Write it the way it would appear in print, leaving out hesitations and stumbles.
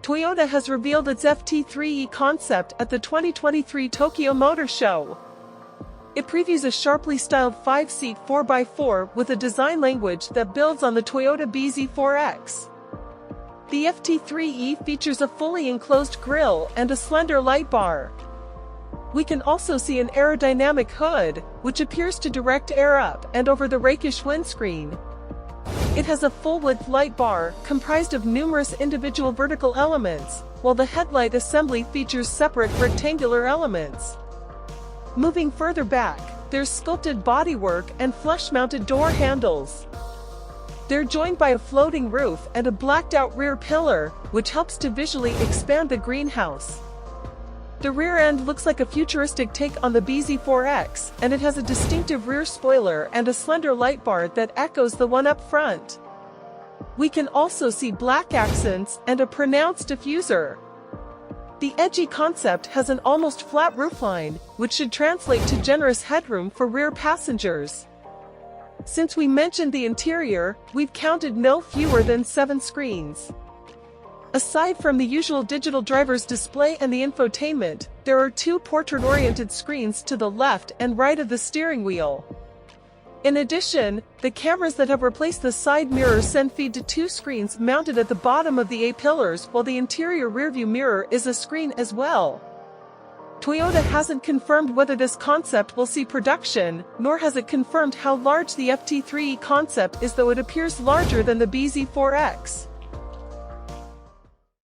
Toyota has revealed its FT-3e concept at the 2023 Tokyo Motor Show. It previews a sharply styled 5-seat 4x4 with a design language that builds on the Toyota bZ4X. The FT-3e features a fully enclosed grille and a slender light bar. We can also see an aerodynamic hood, which appears to direct air up and over the rakish windscreen. It has a full-width light bar, comprised of numerous individual vertical elements, while the headlight assembly features separate rectangular elements. Moving further back, there's sculpted bodywork and flush-mounted door handles. They're joined by a floating roof and a blacked-out rear pillar, which helps to visually expand the greenhouse. The rear end looks like a futuristic take on the bZ4X, and it has a distinctive rear spoiler and a slender light bar that echoes the one up front. We can also see black accents and a pronounced diffuser. The edgy concept has an almost flat roofline, which should translate to generous headroom for rear passengers. Since we mentioned the interior, we've counted no fewer than 7 screens. Aside from the usual digital driver's display and the infotainment, there are 2 portrait-oriented screens to the left and right of the steering wheel. In addition, the cameras that have replaced the side mirrors send feed to 2 screens mounted at the bottom of the A-pillars, while the interior rearview mirror is a screen as well. Toyota hasn't confirmed whether this concept will see production, nor has it confirmed how large the FT-3e concept is, though it appears larger than the bZ4X.